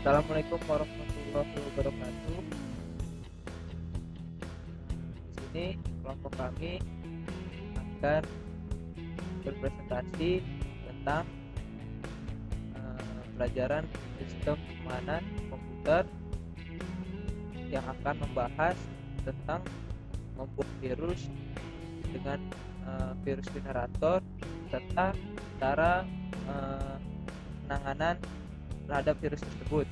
Assalamualaikum warahmatullahi wabarakatuh. Di sini kelompok kami akan berpresentasi tentang pelajaran sistem keamanan komputer yang akan membahas tentang membuat virus dengan virus generator serta cara penanganan terhadap virus tersebut.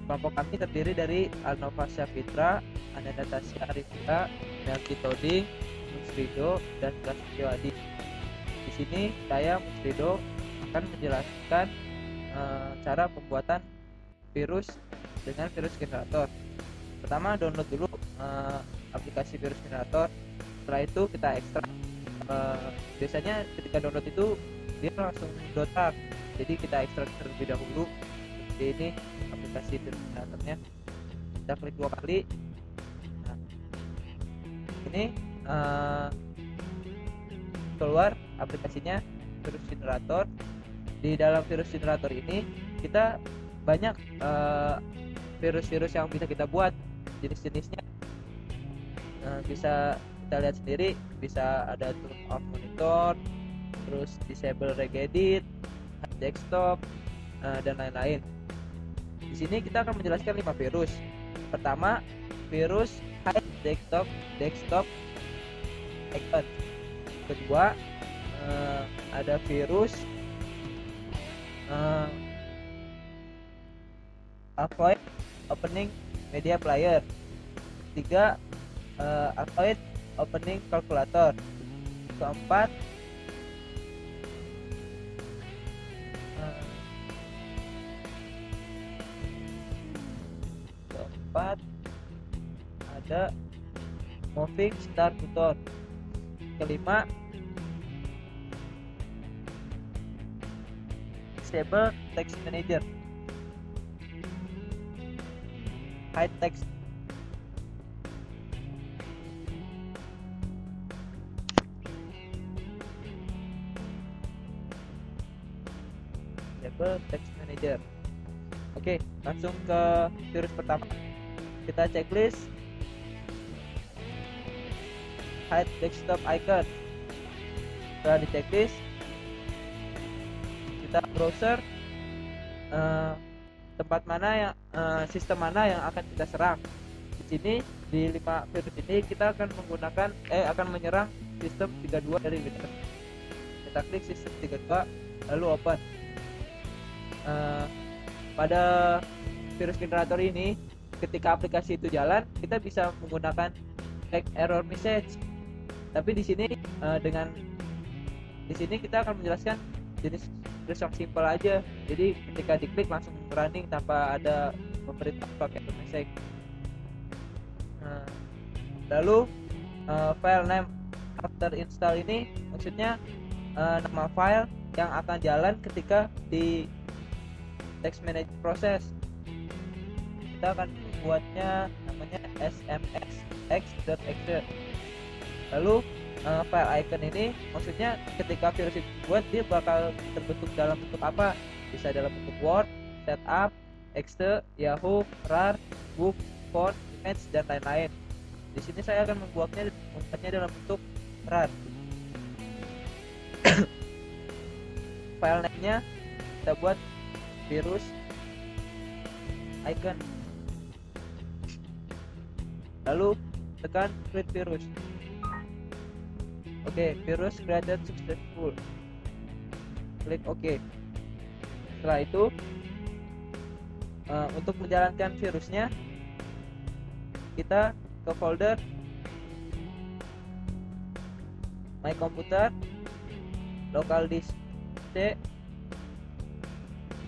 Kelompok kami terdiri dari Alnova Syafitra, Ananda Tasya Arifia, Melki Toding, Musrido, dan Prasetyo Adi. Di sini saya Musrido akan menjelaskan cara pembuatan virus dengan virus generator. Pertama, download dulu aplikasi virus generator. Setelah itu kita ekstrak. Biasanya ketika download itu dia langsung download, jadi kita ekstrak terlebih dahulu. Seperti ini aplikasi virus generatornya. Kita klik 2 kali. Nah, ini keluar aplikasinya virus generator. Di dalam virus generator ini kita banyak virus-virus yang bisa kita buat. Jenis-jenisnya bisa kita lihat sendiri. Bisa ada turn off monitor, terus disable regedit, desktop, dan lain-lain. Di sini kita akan menjelaskan 5 virus. Pertama, virus hide desktop icon. Kedua, ada virus avoid opening media player. Ketiga, avoid opening calculator. Keempat, ada moving start button. Kelima, disable text manager, hide text. Disable text manager. Oke, langsung ke virus pertama. Kita checklist hide desktop icon. Setelah di checklist, kita browser tempat mana yang sistem mana yang akan kita serang. Di sini di 5 virus ini kita akan menggunakan akan menyerang sistem 32 dari Windows. Kita klik sistem 32 lalu open. Pada virus generator ini, ketika aplikasi itu jalan, kita bisa menggunakan flag error message. Tapi di sini kita akan menjelaskan jenis virus yang simple aja. Jadi ketika diklik langsung running tanpa ada memberitahu flag error message. Lalu file name after install ini maksudnya nama file yang akan jalan ketika di text manager proses. Kita akan membuatnya namanya smsx.exe. Lalu file icon ini maksudnya ketika virus itu dibuat dia bakal terbentuk dalam bentuk apa? Bisa dalam bentuk Word, setup, exe, Yahoo, RAR, book, font, image, dan lain-lain. Di sini saya akan membuatnya dalam bentuk RAR. File name-nya kita buat virus icon. Lalu tekan create virus. Oke, virus created successful. Klik OK. Setelah itu untuk menjalankan virusnya kita ke folder My Computer, local disk C,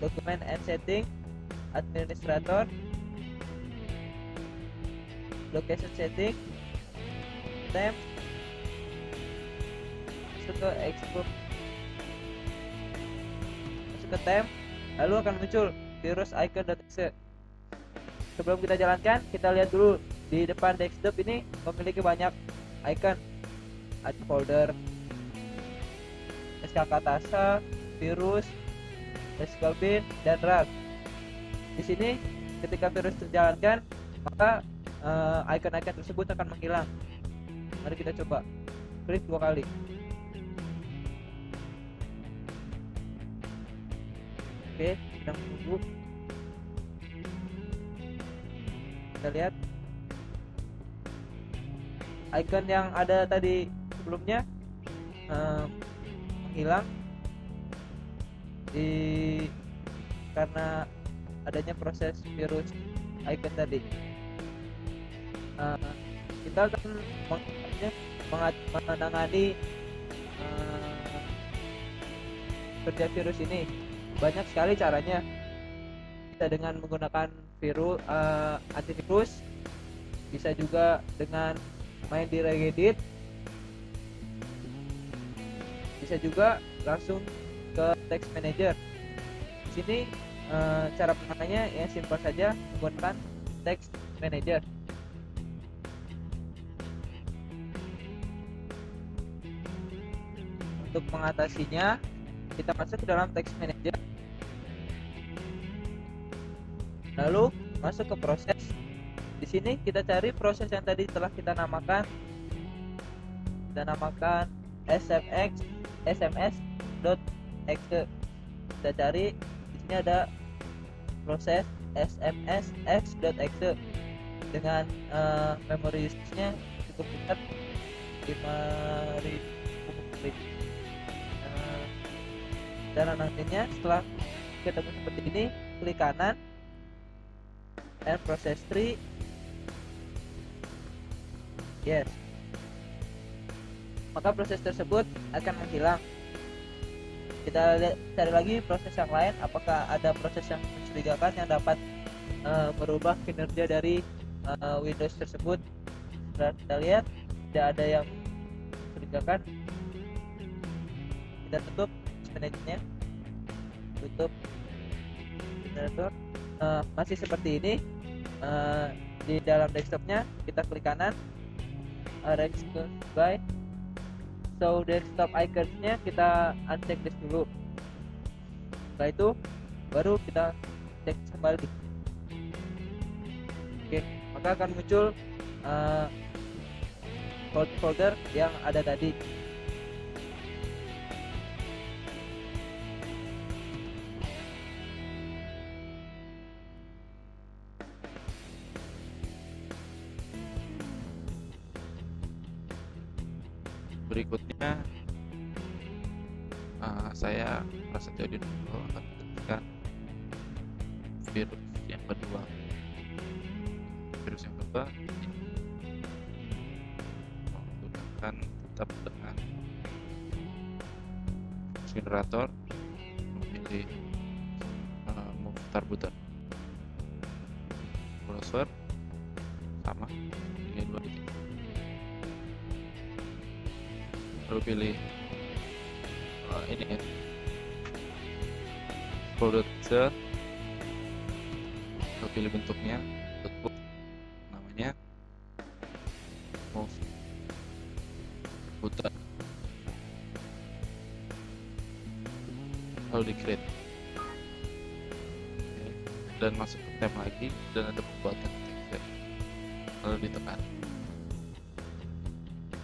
dokumen and setting, administrator, location setting, temp, masuk ke export, masuk ke temp, lalu akan muncul virus icon.exe. Sebelum kita jalankan, kita lihat dulu di depan desktop ini memiliki banyak icon. Ada folder SKKTasa, virus, SQL bin, dan run. Di sini ketika virus terjalankan, maka icon-icon tersebut akan menghilang. Mari kita coba klik 2 kali. Oke, sedang menunggu. Kita lihat icon yang ada tadi sebelumnya menghilang karena adanya proses virus icon tadi. Kita akan menangani kerja virus ini. Banyak sekali caranya. Bisa dengan menggunakan antivirus, bisa juga dengan main di regedit, bisa juga langsung ke text manager. Di sini cara penanganannya ya simpel saja, menggunakan text manager. Untuk mengatasinya, kita masuk ke dalam text manager, lalu masuk ke proses. Di sini kita cari proses yang tadi telah kita namakan. Kita namakan sms.exe. Kita cari, di sini ada proses smsx.exe dengan memori usage-nya cukup besar, 5.000. Cara nantinya setelah ketemu seperti ini, klik kanan and process tree. Yes, maka proses tersebut akan menghilang. Kita cari lagi proses yang lain, apakah ada proses yang mencurigakan yang dapat merubah kinerja dari Windows tersebut. Setelah kita lihat tidak ada yang mencurigakan, kita tutup manajernya, tutup generator. Masih seperti ini. Di dalam desktopnya kita klik kanan, arrange by. So desktop iconsnya kita uncheck this dulu. Setelah itu baru kita cek kembali. Oke, maka akan muncul folder yang ada tadi. Berikutnya saya Prasetyo Dinugro akan menjelaskan virus yang kedua. Virus yang kedua menggunakan tetap dengan generator, memilih move button, browser sama ini 2 titik, lalu pilih ini ya, folder teaser, lalu pilih bentuknya, bentuk namanya move button, lalu di create. Dan masuk ke tab lagi dan ada pembuatan text, lalu ditekan,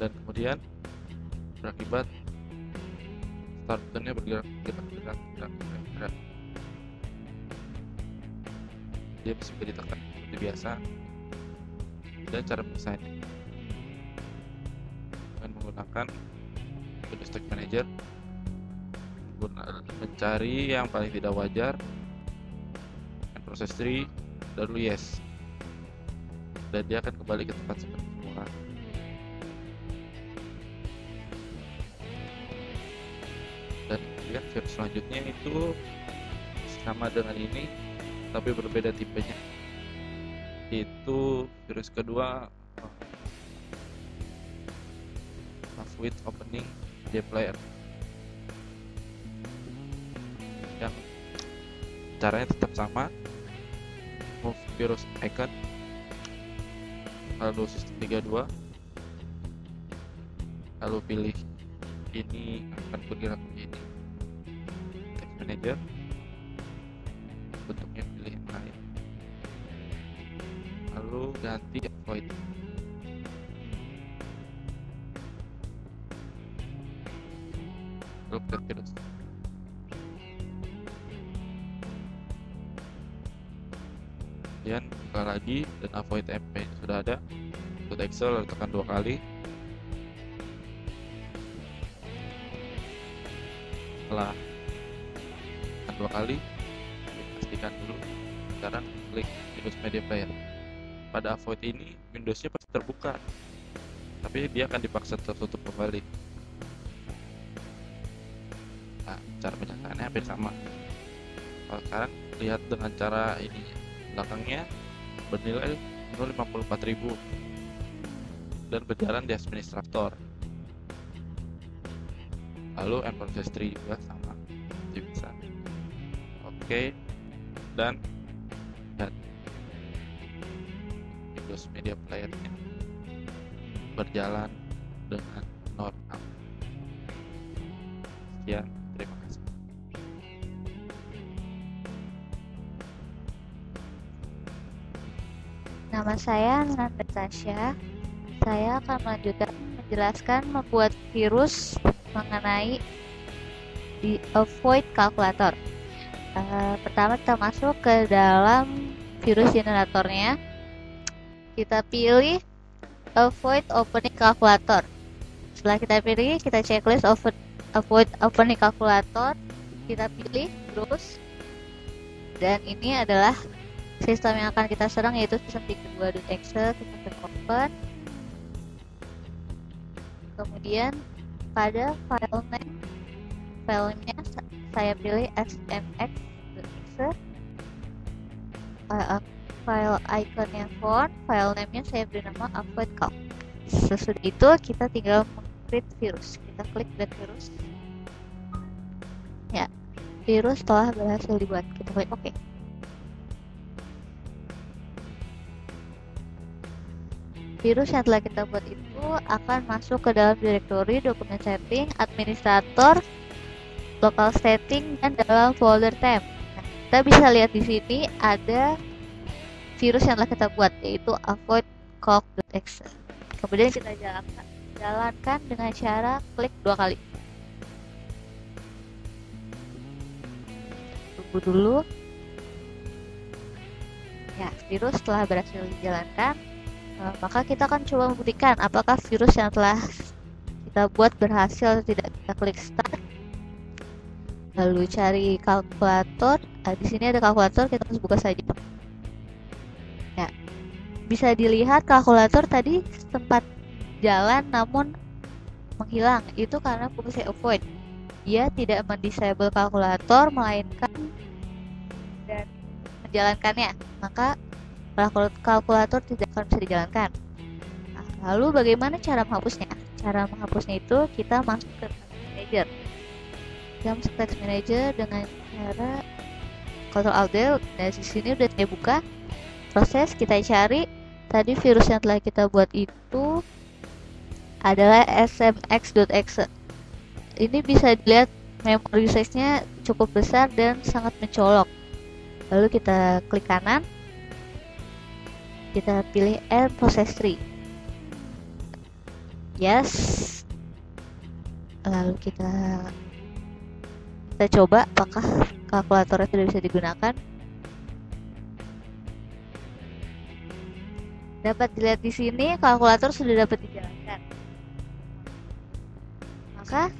dan kemudian berakibat start buttonnya bergerak. Dia bisa ditekan seperti biasa. Dan cara penyelesaiannya dengan menggunakan Windows Text Manager, mencari yang paling tidak wajar, proses tree, lalu yes, dan dia akan kembali ke tempat seperti semula. Dan kemudian virus selanjutnya itu sama dengan ini tapi berbeda tipenya, itu virus kedua with opening dplyr, yang caranya tetap sama, move virus icon, lalu sistem 32, lalu pilih ini akan bergerak begini, text manager, bentuknya pilih yang lain, lalu ganti avoid. Lalu clear virus. Kemudian buka lagi dan avoid MP nya sudah ada. .exe lalu tekan 2 kali. Setelah tekan 2 kali, pastikan dulu. Sekarang klik Windows Media Player. Pada avoid ini Windowsnya pasti terbuka, tapi dia akan dipaksa tertutup kembali. Nah, cara penyataannya hampir sama. Kalau sekarang lihat dengan cara ini, belakangnya bernilai 54.000 dan berjalan di administrator. Lalu Process Tree juga sama, masih bisa. Oke, dan Windows Media Player berjalan dengan normal. Sekian, terima kasih. Nama saya Natasha. Saya akan melanjutkan menjelaskan membuat virus mengenai di Avoid Calculator. Pertama kita masuk ke dalam virus generatornya. Kita pilih Avoid Opening Calculator. Setelah kita pilih, kita checklist Avoid Opening Calculator. Kita pilih terus. Dan ini adalah sistem yang akan kita serang, yaitu sistem 32.exe. Kita klik open. Kemudian pada filenya saya pilih smx.exe. File iconnya font, file name-nya saya beri nama avoid calc. Sesudah itu kita tinggal meng-create virus. Kita klik create virus. Ya, virus telah berhasil dibuat. Kita klik OK. Virus yang telah kita buat itu akan masuk ke dalam direktori dokumen setting, administrator, local setting, dan dalam folder temp. Nah, kita bisa lihat di sini ada virus yang telah kita buat, yaitu avoid calc.exe. Kemudian kita jalankan dengan cara klik 2 kali. Tunggu dulu. Ya, virus telah berhasil dijalankan. Maka kita akan coba membuktikan apakah virus yang telah kita buat berhasil atau tidak. Kita klik start, lalu cari kalkulator. Di sini ada kalkulator, kita harus buka saja. Ya, bisa dilihat kalkulator tadi sempat jalan namun menghilang. Itu karena fungsi avoid. Dia tidak mendisable kalkulator, melainkan dan menjalankannya. Maka kalkulator tidak akan bisa dijalankan. Nah, lalu bagaimana cara menghapusnya? Cara menghapusnya itu kita masuk ke Task Manager. Kita masuk ke Task Manager dengan cara Ctrl Alt D. Dan di sini udah saya buka. Proses kita cari. Tadi virus yang telah kita buat itu adalah smx.exe. Ini bisa dilihat memory size-nya cukup besar dan sangat mencolok. Lalu kita klik kanan. Kita pilih Process Tree. Yes. Lalu kita coba apakah kalkulatornya sudah bisa digunakan. Dapat dilihat di sini kalkulator sudah dapat dijalankan. Maka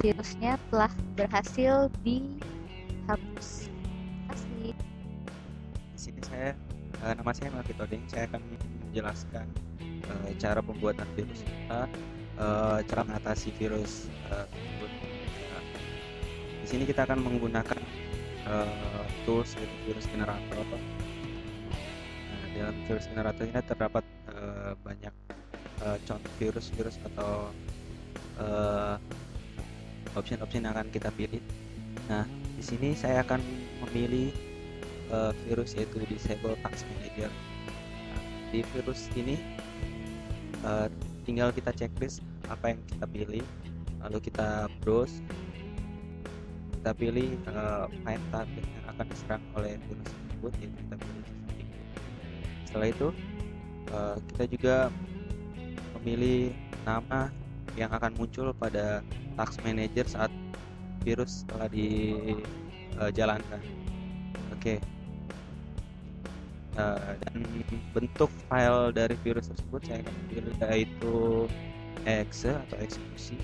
virusnya telah berhasil dihapus. Terima kasih. Di sini nama saya Melki Toding. Saya akan menjelaskan cara pembuatan virus kita, cara mengatasi virus tersebut. Di sini kita akan menggunakan tools yaitu virus generator. Nah, dalam virus generator ini terdapat banyak contoh virus atau option-option yang akan kita pilih. Nah, di sini saya akan memilih virus yaitu disable task manager. Nah, di virus ini tinggal kita checklist apa yang kita pilih, lalu kita browse, kita pilih find tab dengan akan diserang oleh virus tersebut, yaitu kita pilih sistem. Setelah itu kita juga memilih nama yang akan muncul pada task manager saat virus telah dijalankan. Oke. Dan bentuk file dari virus tersebut saya akan pilih yaitu exe atau eksekusi,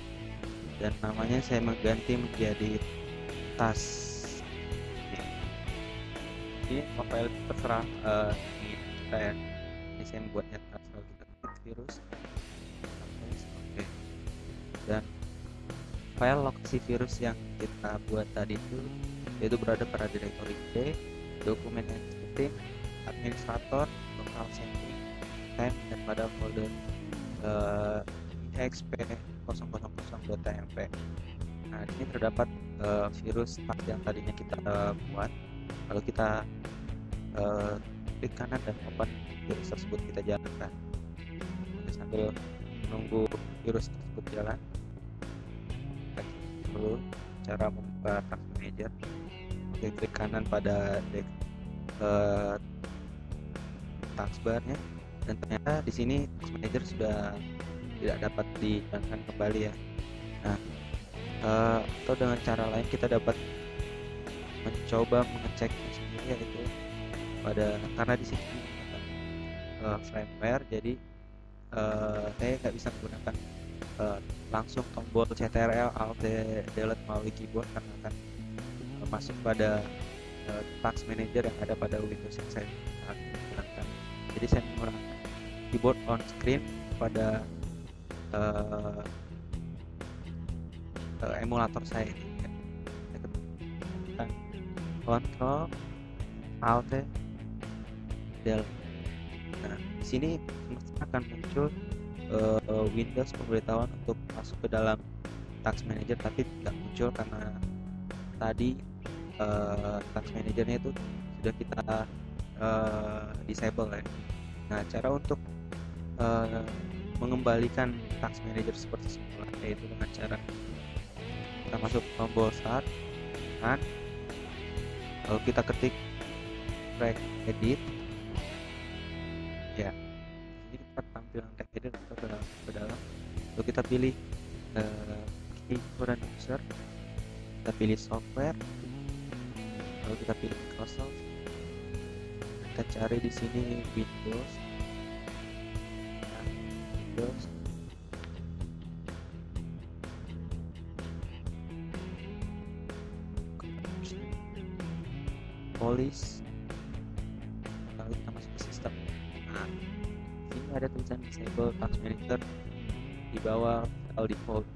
dan namanya saya mengganti menjadi task. Ini file terserah kita ya. Ini saya membuatnya task. Kalau kita klik virus, oke. Dan file lokasi virus yang kita buat tadi itu berada pada direktori C, dokumen editing, administrator, local setting, time, dan pada folder exp000.tmp. Nah, di sini terdapat virus task yang tadinya kita buat. Lalu kita klik kanan dan open virus tersebut, kita jalankan. Oke, sambil menunggu virus tersebut jalan, dulu cara membuka task manager. Oke, klik kanan pada taskbarnya, dan ternyata di sini task manager sudah tidak dapat dijalankan kembali ya. Nah, atau dengan cara lain kita dapat mencoba mengeceknya sendiri, yaitu karena di sini menggunakan firmware, jadi saya nggak bisa menggunakan langsung tombol CTRL Alt Delete melalui keyboard, karena akan masuk pada task manager yang ada pada Windows yang saya gunakan. Jadi saya menggunakan keyboard on screen pada emulator saya ini. Saya tekan Ctrl Alt Delete. Nah, di sini akan muncul Windows pemberitahuan untuk masuk ke dalam task manager, tapi tidak muncul karena tadi task managernya itu sudah kita disable ya. Nah, cara untuk mengembalikan task manager seperti semula yaitu dengan cara kita masuk tombol start kan, lalu kita ketik track edit ya. Jadi kita tampilan track edit atau ke dalam, lalu kita pilih keyboard user, kita pilih software, lalu kita pilih Microsoft, kita cari di sini Windows, polish, lalu kita masuk ke sistem. Nah, sini ada tulisan disable task manager di bawah file default.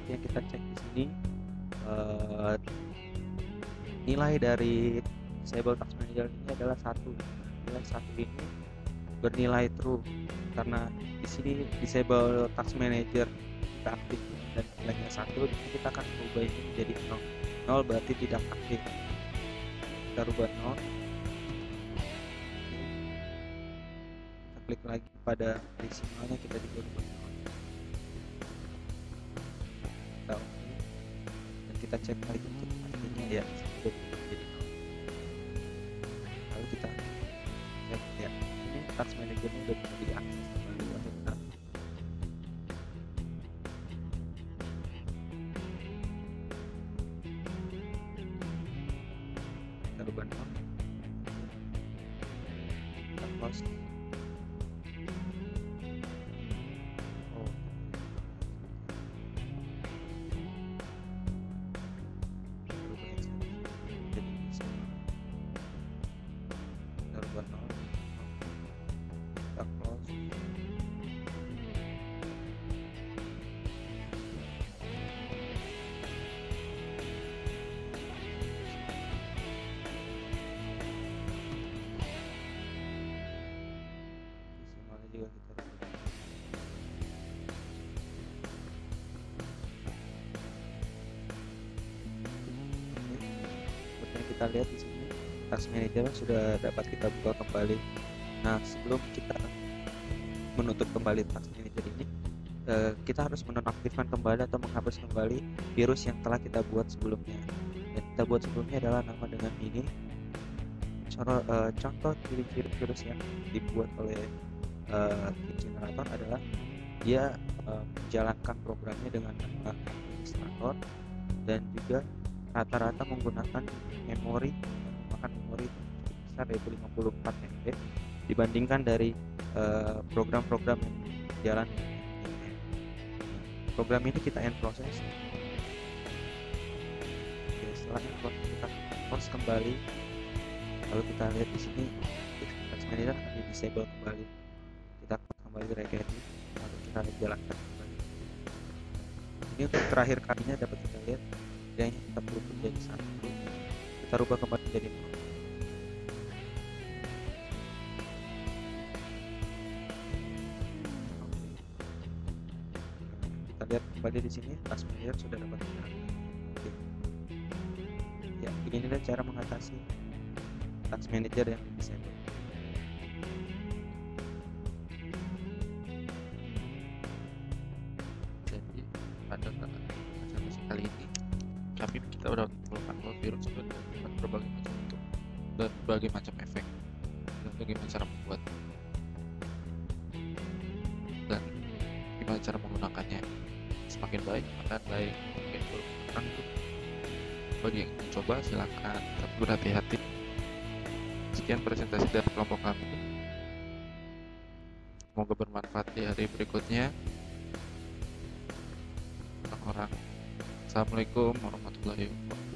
Yang kita cek di sini nilai dari disable task manager ini adalah 1. Nilai 1 ini bernilai true karena di sini disable task manager kita aktif dan nilainya 1. Di sini kita akan mengubah ini menjadi 0 berarti tidak aktif. Kita rubah 0. Kita klik lagi pada desimalnya, kita juga rubah 0. Kita oke, dan kita cek lagi untuk artinya ya sudah menjadi 0. Lalu kita cek ya, ini task managernya sudah bisa diakses kembali. Lalu kita rubah 0, kita close. Kita lihat di sini task manager sudah dapat kita buka kembali. Nah, sebelum kita menutup kembali task manager ini, kita harus menonaktifkan kembali atau menghapus kembali virus yang telah kita buat sebelumnya. yang kita buat sebelumnya adalah nama dengan ini. Contoh ciri-ciri virus yang dibuat oleh key generator adalah dia menjalankan programnya dengan nama administrator, dan juga rata-rata menggunakan memori memakan memori besar yaitu 54 MB dibandingkan dari program-program yang jalan di program ini kita end proses. Oke, setelah end proses kita pause kembali, lalu kita lihat di sini Task Manager akan di disable kembali. Kita kembali regenerate, lalu kita jalankan kembali. Ini untuk terakhir kalinya dapat kita lihat kayaknya kita perlu menjadi 1, kita rubah kembali menjadi 0. Kita lihat kembali di sini Task Manager sudah dapat dijalankan. Oke. Ya, inilah cara mengatasi Task Manager yang di disable. Jadi pada presentasi kali ini kita udah mengumpulkan bahwa virus itu dapat berbagai macam bentuk dan berbagai macam efek, dan bagaimana cara membuat dan gimana cara menggunakannya. Semakin baik akan baik, mungkin kurang itu bagi yang mencoba silakan, tapi berhati-hati. Sekian presentasi dari kelompok kami, semoga bermanfaat di hari berikutnya. Orang-orang, assalamualaikum warahmatullahi wabarakatuh.